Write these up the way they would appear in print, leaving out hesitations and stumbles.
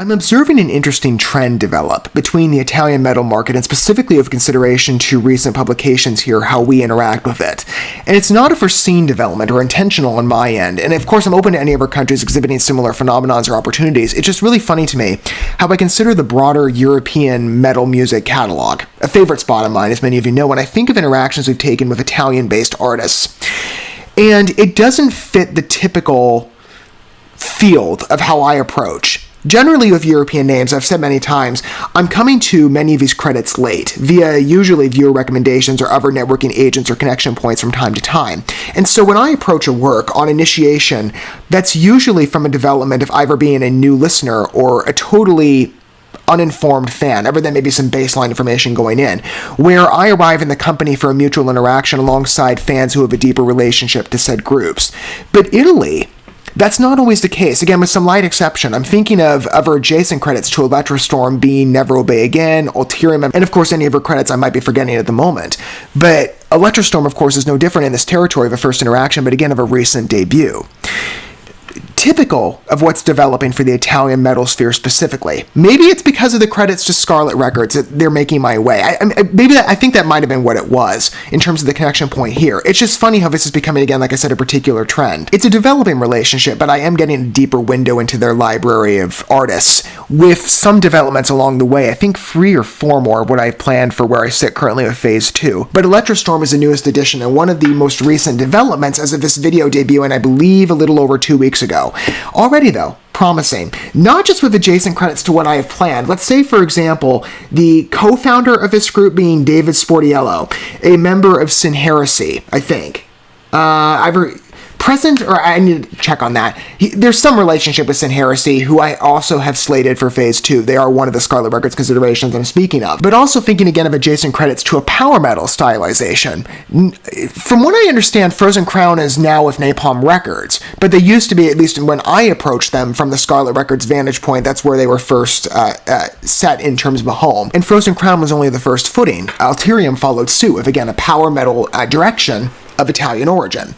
I'm observing an interesting trend develop between the Italian metal market and specifically of consideration to recent publications here, how we interact with it. And it's not a foreseen development or intentional on my end, and of course I'm open to any other countries exhibiting similar phenomena or opportunities. It's just really funny to me how I consider the broader European metal music catalog a favorite spot of mine, as many of you know, when I think of interactions we've taken with Italian-based artists. And it doesn't fit the typical field of how I approach. Generally with European names, I've said many times, I'm coming to many of these credits late, via usually viewer recommendations or other networking agents or connection points from time to time. And so when I approach a work on initiation, that's usually from a development of either being a new listener or a totally uninformed fan, other than maybe some baseline information going in, where I arrive in the company for a mutual interaction alongside fans who have a deeper relationship to said groups. But Italy, that's not always the case, again with some light exception. I'm thinking of other adjacent credits to ELETTRA being Never Obey Again, Ulterior, and of course any other credits I might be forgetting at the moment. But ELETTRA, of course, is no different in this territory of a first interaction, but again of a recent debut. Typical of what's developing for the Italian metal sphere specifically. Maybe it's because of the credits to Scarlet Records that they're making my way. I think that might have been what it was in terms of the connection point here. It's just funny how this is becoming, again, like I said, a particular trend. It's a developing relationship, but I am getting a deeper window into their library of artists with some developments along the way. I think 3 or 4 more what I've planned for where I sit currently with Phase 2. But ELETTRA is the newest addition and one of the most recent developments as of this video debuting, I believe, a little over 2 weeks ago. Already, though, promising, not just with adjacent credits to what I have planned. Let's say, for example, the co-founder of this group being David Sportiello, a member of Sin Heresy, I think. Present, or I need to check on that. There's some relationship with Sin Heresy, who I also have slated for Phase 2. They are one of the Scarlet Records considerations I'm speaking of. But also thinking again of adjacent credits to a power metal stylization. From what I understand, Frozen Crown is now with Napalm Records, but they used to be, at least when I approached them from the Scarlet Records vantage point, that's where they were first set in terms of a home. And Frozen Crown was only the first footing. Ulterior followed suit with, again, a power metal direction of Italian origin.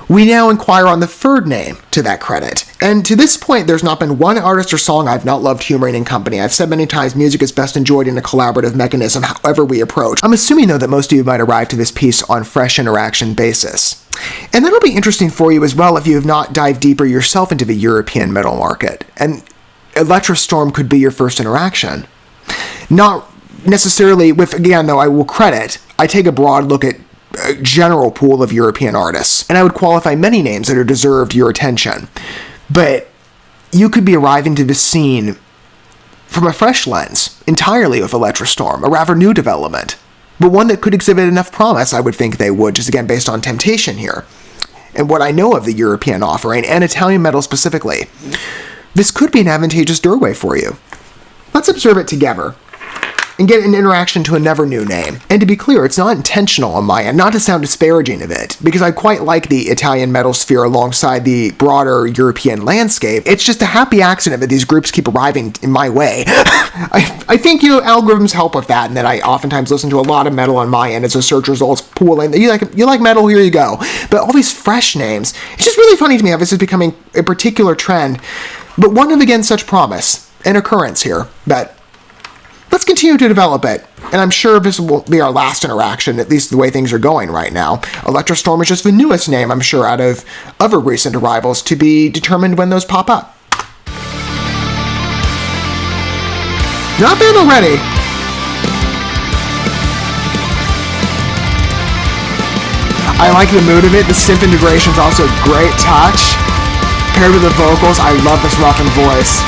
We now inquire on the third name to that credit. And to this point, there's not been one artist or song I've not loved humoring in company. I've said many times music is best enjoyed in a collaborative mechanism, however we approach. I'm assuming, though, that most of you might arrive to this piece on fresh interaction basis. And that'll be interesting for you as well if you have not dived deeper yourself into the European metal market. And ELETTRA could be your first interaction. Not necessarily with, again, though, I will credit, I take a broad look at a general pool of European artists, and I would qualify many names that are deserved your attention. But you could be arriving to this scene from a fresh lens, entirely with ELETTRA, a rather new development, but one that could exhibit enough promise, I would think they would, just again based on temptation here, and what I know of the European offering, and Italian metal specifically. This could be an advantageous doorway for you. Let's observe it together and get an interaction to another new name. And to be clear, it's not intentional on my end, not to sound disparaging of it, because I quite like the Italian metal sphere alongside the broader European landscape. It's just a happy accident that these groups keep arriving in my way. I think, algorithms help with that, and that I oftentimes listen to a lot of metal on my end as a search results pool, and you like metal, here you go. But all these fresh names, it's just really funny to me how this is becoming a particular trend, but one of, again, such promise and occurrence here, but let's continue to develop it, and I'm sure this will be our last interaction, at least the way things are going right now. ELETTRA is just the newest name, I'm sure, out of other recent arrivals, to be determined when those pop up. Not bad already. I like the mood of it. The synth integration is also a great touch. Paired with the vocals, I love this roughened voice.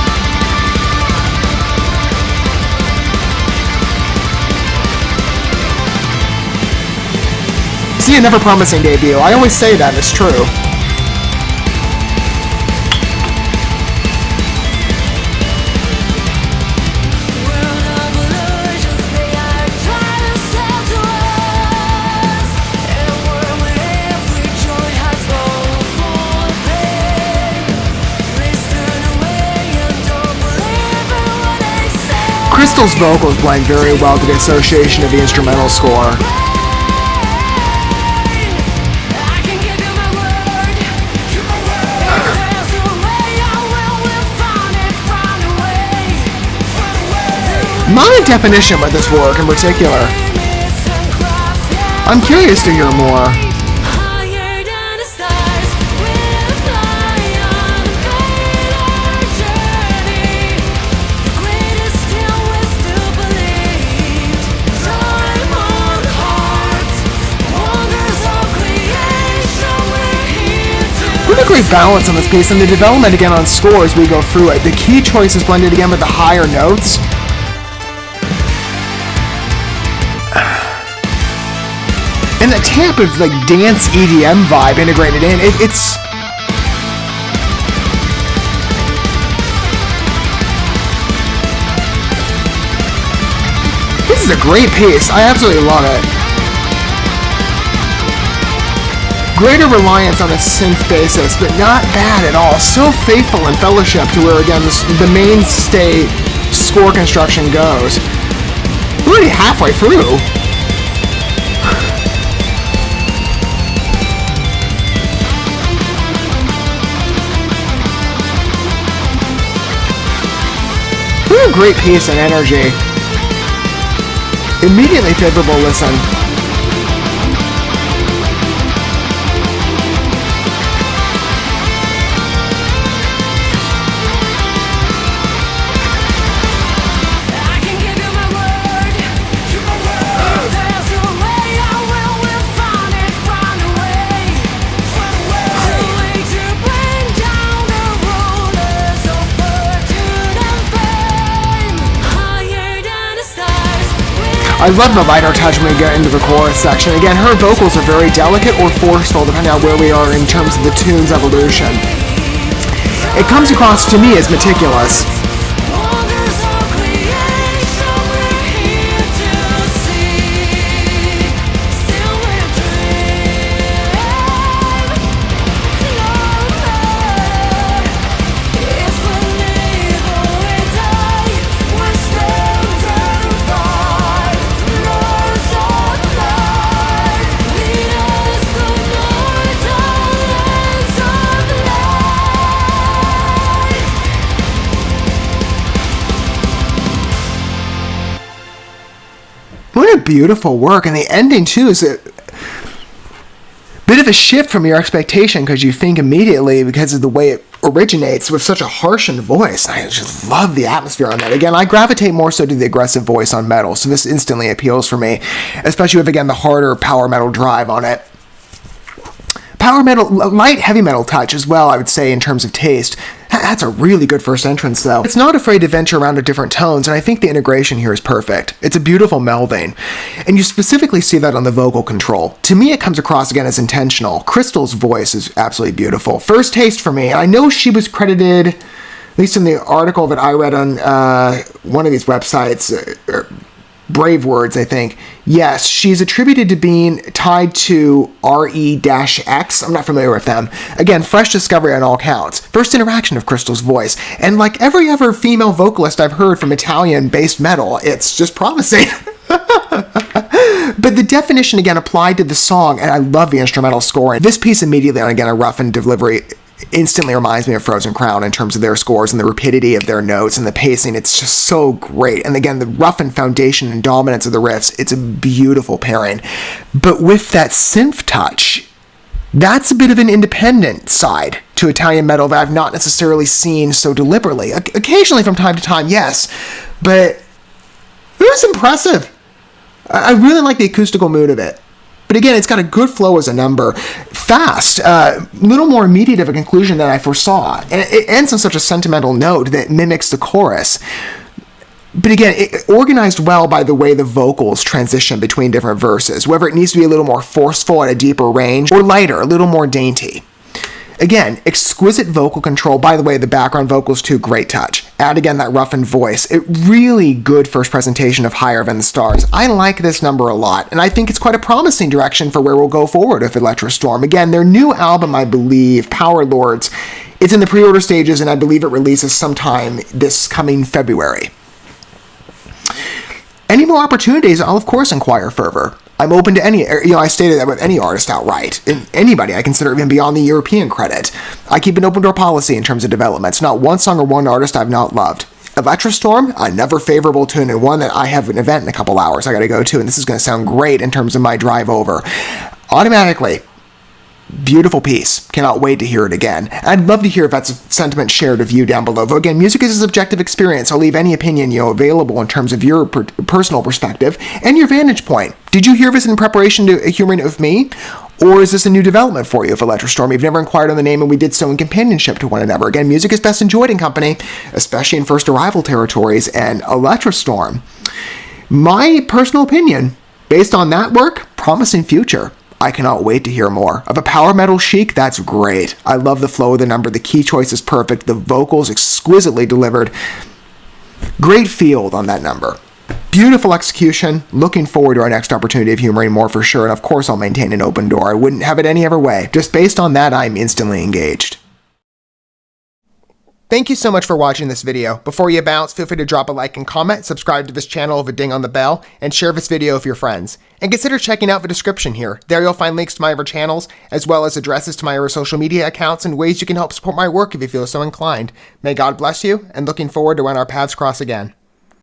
See, a never promising debut. I always say that, it's true. Crystal's vocals blend very well to the association of the instrumental score. Not a definition with this work in particular. I'm curious to hear more. What a great balance on this piece, and the development again on score as we go through it. The key choice is blended again with the higher notes. And that type of like dance EDM vibe integrated in, it's this is a great piece. I absolutely love it. Greater reliance on a synth basis, but not bad at all. So faithful in Fellowship to where, again, the mainstay score construction goes. We're already halfway through. What a great piece and energy. Immediately favorable listen. I love the lighter touch when we get into the chorus section. Again, her vocals are very delicate or forceful depending on where we are in terms of the tune's evolution. It comes across to me as meticulous. What a beautiful work, and the ending too is a bit of a shift from your expectation because you think immediately, because of the way it originates with such a harshened voice. I just love the atmosphere on that. Again, I gravitate more so to the aggressive voice on metal, so this instantly appeals for me, especially with, again, the harder power metal drive on it. Power metal, light heavy metal touch as well, I would say, in terms of taste. That's a really good first entrance, though. It's not afraid to venture around to different tones, and I think the integration here is perfect. It's a beautiful melding, and you specifically see that on the vocal control. To me, it comes across, again, as intentional. Crystal's voice is absolutely beautiful. First taste for me. I know she was credited, at least in the article that I read on one of these websites, Brave Words, I think. Yes, she's attributed to being tied to RE-X. I'm not familiar with them. Again, fresh discovery on all counts. First interaction of Crystal's voice. And like every other female vocalist I've heard from Italian-based metal, it's just promising. But the definition, again, applied to the song, and I love the instrumental scoring. This piece immediately, on, again, a roughened delivery, instantly reminds me of Frozen Crown in terms of their scores and the rapidity of their notes and the pacing. It's just so great. And again, the roughened foundation and dominance of the riffs, it's a beautiful pairing. But with that synth touch, that's a bit of an independent side to Italian metal that I've not necessarily seen so deliberately. Occasionally from time to time, yes, but it was impressive. I really like the acoustical mood of it. But again, it's got a good flow as a number. Fast, little more immediate of a conclusion than I foresaw. And it ends on such a sentimental note that mimics the chorus. But again, it organized well by the way the vocals transition between different verses, whether it needs to be a little more forceful at a deeper range, or lighter, a little more dainty. Again, exquisite vocal control. By the way, the background vocals too, great touch. Add again that roughened voice. It really good first presentation of Higher Than the Stars. I like this number a lot, and I think it's quite a promising direction for where we'll go forward with ELETTRA Storm. Again, their new album, I believe, Power Lords, it's in the pre-order stages, and I believe it releases sometime this coming February. Any more opportunities, I'll of course inquire further. I'm open to any, I stated that with any artist outright. And anybody I consider even beyond the European credit. I keep an open door policy in terms of developments. Not one song or one artist I've not loved. ELETTRA Storm, another favorable tune, and one that I have an event in a couple hours I gotta go to, and this is gonna sound great in terms of my drive over. Automatically, beautiful piece. Cannot wait to hear it again. I'd love to hear if that's a sentiment shared of you down below. Though again, music is a subjective experience. I'll leave any opinion available in terms of your personal perspective and your vantage point. Did you hear this in preparation to humoring it with me? Or is this a new development for you of ELETTRA Storm? You've never inquired on the name, and we did so in companionship to one another. Again, music is best enjoyed in company, especially in first arrival territories, and ELETTRA Storm. My personal opinion, based on that work, promising future. I cannot wait to hear more. Of a power metal chic, that's great. I love the flow of the number. The key choice is perfect. The vocals exquisitely delivered. Great field on that number. Beautiful execution. Looking forward to our next opportunity of humoring more for sure. And of course, I'll maintain an open door. I wouldn't have it any other way. Just based on that, I'm instantly engaged. Thank you so much for watching this video. Before you bounce, feel free to drop a like and comment, subscribe to this channel with a ding on the bell, and share this video with your friends. And consider checking out the description here. There you'll find links to my other channels, as well as addresses to my other social media accounts and ways you can help support my work if you feel so inclined. May God bless you, and looking forward to when our paths cross again.